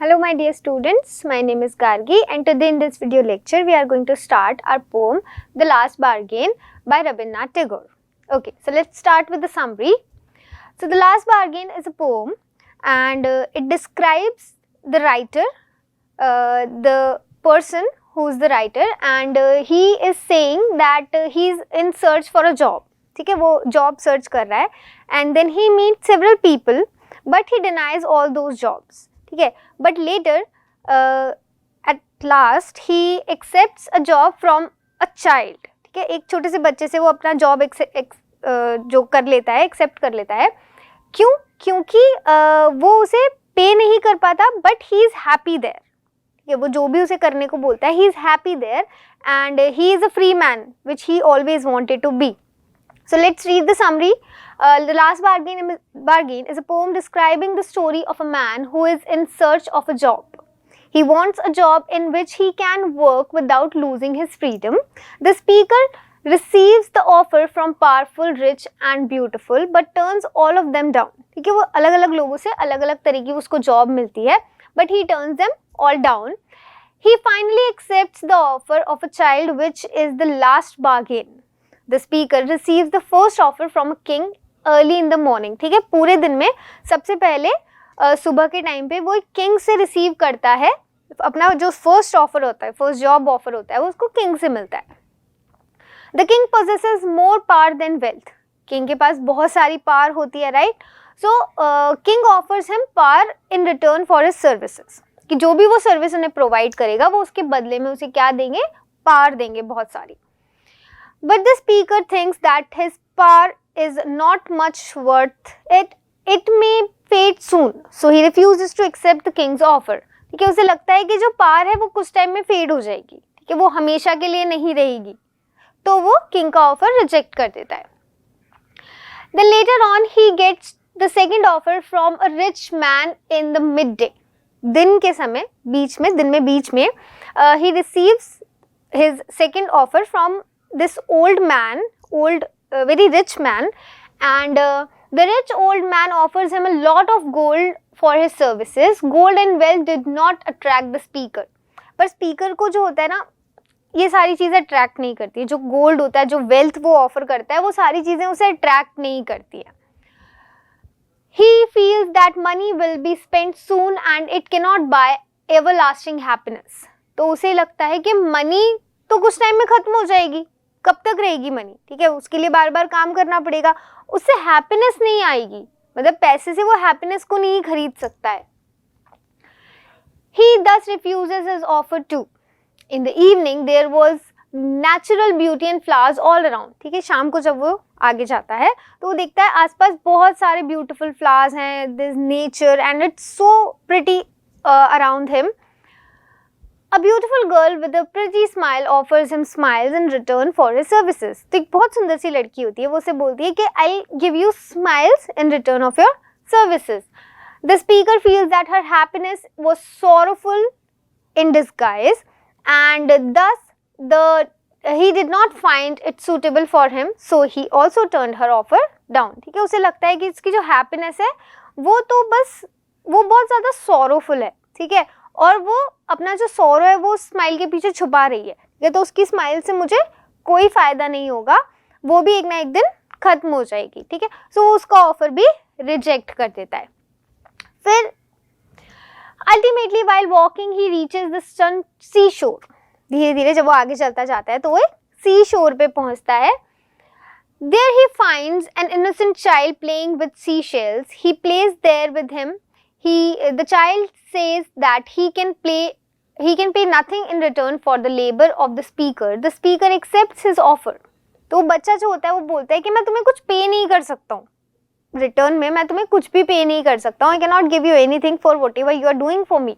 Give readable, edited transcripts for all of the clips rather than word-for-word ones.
Hello my dear students, my name is Gargi and today in this video lecture we are going to start our poem The Last Bargain by Rabindranath Tagore. Okay, so let's start with the summary. So The Last Bargain is a poem and it describes the writer, the person who is the writer, and he is saying that he is in search for a job. ठीक है, वो job search कर रहा है and then he meets several people but he denies all those jobs. ठीक है, but later at last he accepts a job from a child. ठीक है, एक छोटे से बच्चे से वो अपना जॉब जो कर लेता है, एक्सेप्ट कर लेता है. क्यों? क्योंकि वो उसे पे नहीं कर पाता but he is happy there. ठीक है, वो जो भी उसे करने को बोलता है, he is happy there and he is a free man which he always wanted to be. So let's read the summary. The Last Bargain is a poem describing the story of a man who is in search of a job. He wants a job in which he can work without losing his freedom. The speaker receives the offer from powerful, rich and beautiful but turns all of them down. ठीक है, वो अलग अलग लोगों से अलग अलग तरह की उसको जॉब मिलती है but he turns them all down. He finally accepts the offer of a child which is the last bargain. The speaker receives the first offer from a king early in the morning. ठीक है, पूरे दिन में सबसे पहले सुबह के time पे वो किंग से रिसीव करता है अपना जो फर्स्ट ऑफर होता है, फर्स्ट जॉब ऑफर होता है, वो उसको किंग से मिलता है. The king possesses more power than wealth. King के पास बहुत सारी पावर होती है, right? So king offers him power in return for his services. कि जो भी वो सर्विस उन्हें प्रोवाइड करेगा वो उसके बदले में उसे क्या देंगे? पावर देंगे बहुत सारी. But the speaker thinks that his power is not much worth it. It may fade soon. So he refuses to accept the king's offer. ठीक है, उसे लगता है कि जो पावर है वो कुछ टाइम में फेड हो जाएगी. ठीक है, वो हमेशा के लिए नहीं रहेगी. तो वो किंग का ऑफर रिजेक्ट कर देता है. Then later on he gets the second offer from a rich man in the midday. दिन के समय बीच में, दिन में बीच में he receives his second offer from this old man, very rich man, and the rich old man offers him a lot of gold for his services. Gold and wealth did not attract the speaker. पर speaker को जो होता है ना, ये सारी चीज़ें attract नहीं करती है. जो गोल्ड होता है, जो वेल्थ वो ऑफर करता है, वो सारी चीज़ें उसे अट्रैक्ट नहीं करती है. He feels that money will be spent soon and it cannot buy everlasting happiness. तो उसे लगता है कि मनी तो कुछ टाइम में खत्म हो जाएगी, कब तक रहेगी मनी? ठीक है, उसके लिए बार बार काम करना पड़ेगा, उससे हैप्पीनेस नहीं आएगी. मतलब पैसे से वो हैप्पीनेस को नहीं खरीद सकता है. He thus refuses his offer too. In the evening there was natural beauty and flowers all around. ठीक है, शाम को जब वो आगे जाता है तो वो देखता है आसपास बहुत सारे ब्यूटीफुल फ्लावर्स हैं, this nature and it's so pretty around him. A beautiful girl with a pretty smile offers him smiles in return for his services. तो एक बहुत सुंदर सी लड़की होती है, वो उसे बोलती है कि I'll give you smiles in return of your services. The speaker feels that her happiness was sorrowful in disguise and thus he did not find it suitable for him, so he also turned her offer down. ठीक है, उसे लगता है कि इसकी जो happiness है वो तो बस वो बहुत ज़्यादा सॉरोफुल है. ठीक है, और वो अपना जो सौरो है वो स्माइल के पीछे छुपा रही है. ये तो उसकी स्माइल से मुझे कोई फ़ायदा नहीं होगा, वो भी एक ना एक दिन ख़त्म हो जाएगी. ठीक है, सो उसका ऑफर भी रिजेक्ट कर देता है. फिर ultimately while walking he reaches the sea shore. धीरे धीरे जब वो आगे चलता जाता है तो वो एक सी शोर पे पहुंचता है. There he finds an innocent child playing with sea shells. He plays there with him. The child says that he can pay nothing in return for the labor of the speaker. The speaker accepts his offer. तो बच्चा जो होता है वो बोलता है कि मैं तुम्हें कुछ पे नहीं कर सकता हूँ, रिटर्न में मैं तुम्हें कुछ भी पे नहीं कर सकता हूँ. I cannot give you anything for whatever you are doing for me.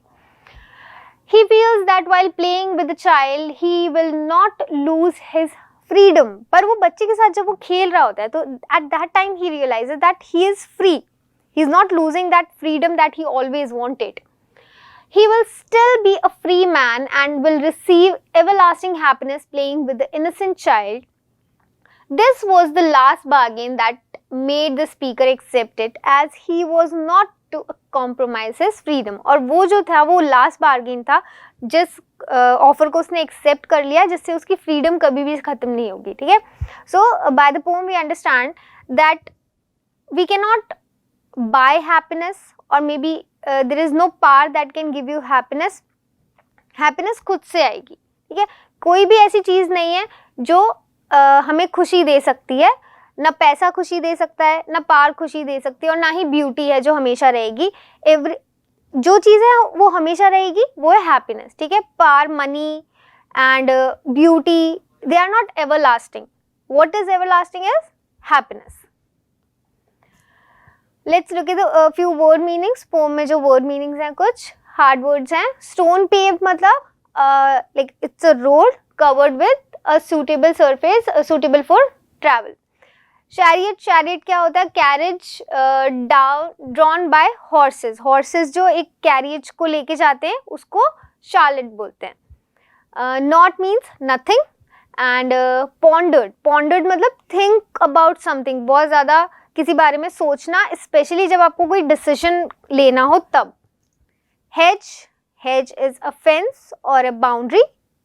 He feels that while playing with the child he will not lose his freedom. पर वो बच्चे के साथ जब वो खेल रहा होता है तो at that time he realizes that he is free. He is not losing that freedom that he always wanted. He will still be a free man and will receive everlasting happiness playing with the innocent child. This was the last bargain that made the speaker accept it, as he was not to compromise his freedom. और वो जो था वो last bargain था जिस offer को उसने accept कर लिया जिससे उसकी फ्रीडम कभी भी खत्म नहीं होगी. ठीक है. So by the poem we understand that we can not buy happiness और maybe there is no power that can give you happiness. Happiness खुद से आएगी. ठीक है. कोई भी ऐसी चीज़ नहीं है जो हमें खुशी दे सकती है. ना पैसा खुशी दे सकता है, ना पार खुशी दे सकती है, और ना ही ब्यूटी है जो हमेशा रहेगी. जो चीज़ है वो हमेशा रहेगी वो है हैप्पीनेस. ठीक है. Power, money and beauty, they are not everlasting. What is everlasting is happiness. Let's look at the few word meanings. Poem में जो वर्ड मीनिंग्स हैं कुछ हार्ड वर्ड्स हैं. स्टोन पेव मतलब like it's a road covered with a suitable surface suitable for travel. Chariot, chariot क्या होता है? Carriage drawn by horses. Horses जो एक कैरियज को लेके जाते हैं उसको शार्लेट बोलते हैं. Not means nothing. And pondered, pondered मतलब थिंक अबाउट समथिंग, बहुत ज़्यादा किसी बारे में सोचना, स्पेशली जब आपको कोई डिसीजन लेना हो तब. Hedge, hedge is a fence और अ बाउंड्री.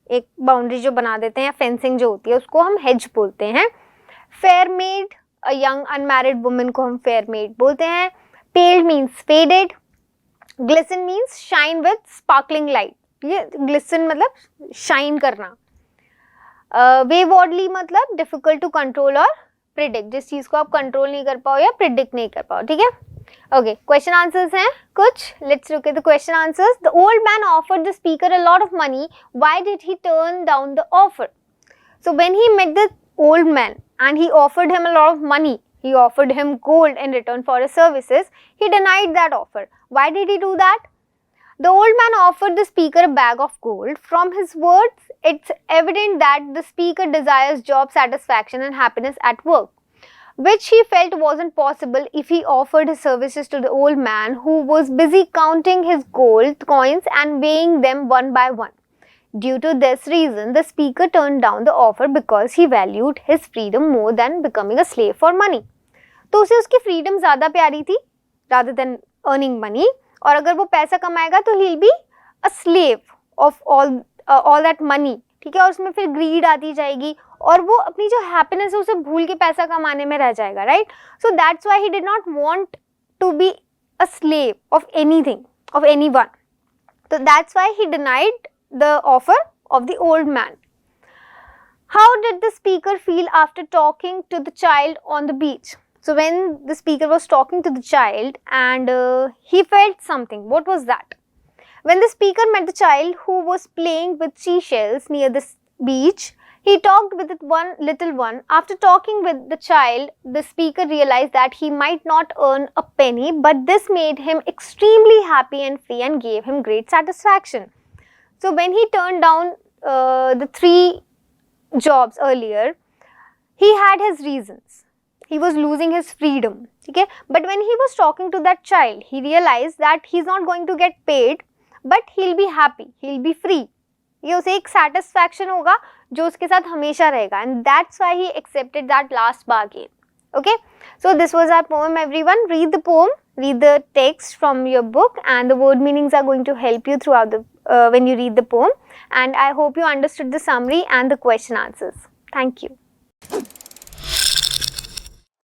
एक बाउंड्री जो बना देते हैं, फेंसिंग जो होती है उसको हम हेज बोलते हैं. Fair maid, a young unmarried women को हम फेयर मेड बोलते हैं. Pale means faded. Glisten means shine with sparkling light. ये ग्लिसन मतलब शाइन करना. वेवॉर्डली मतलब डिफिकल्ट टू कंट्रोल और प्रिडिक्ट, जिस चीज़ को आप कंट्रोल नहीं कर पाओ या प्रिडिक्ट नहीं कर पाओ. ठीक है. ओके, क्वेश्चन आंसर्स हैं कुछ. Let's look at the question answers. The old man offered the speaker a lot of money. Why did he turn down the offer? So when he met the old man and he offered him a lot of money, he offered him gold in return for his services, he denied that offer. Why did he do that? The old man offered the speaker a bag of gold. From his words, it's evident that the speaker desires job satisfaction and happiness at work, which he felt wasn't possible if he offered his services to the old man who was busy counting his gold coins and weighing them one by one. Due to this reason, the speaker turned down the offer because he valued his freedom more than becoming a slave for money. तो उसे उसकी freedom ज़्यादा प्यारी थी rather than earning money, और अगर वो पैसा कमाएगा तो he'll be a slave of all that money. ठीक है. और उसमें फिर ग्रीड आती जाएगी और वो अपनी जो हैप्पीनेस है उसे भूल के पैसा कमाने में रह जाएगा. Right. So that's why he did not want to be a slave of anything, of any one. तो that's why he denied the offer of the old man. How did the speaker feel after talking to the child on the beach? So when the speaker was talking to the child and he felt something. What was that? When the speaker met the child who was playing with seashells near the beach, he talked with the little one. After talking with the child, the speaker realized that he might not earn a penny, but this made him extremely happy and free and gave him great satisfaction. So when he turned down the 3 jobs earlier, he had his reasons. He was losing his freedom. Okay? But when he was talking to that child, he realized that he's not going to get paid, but he'll be happy, he'll be free. ये उसे एक satisfaction होगा जो उसके साथ हमेशा रहेगा. And that's why he accepted that last bargain. Okay? So this was our poem, everyone. Read the poem, read the text from your book, and the word meanings are going to help you throughout the when you read the poem. And I hope you understood the summary and the question answers. Thank you.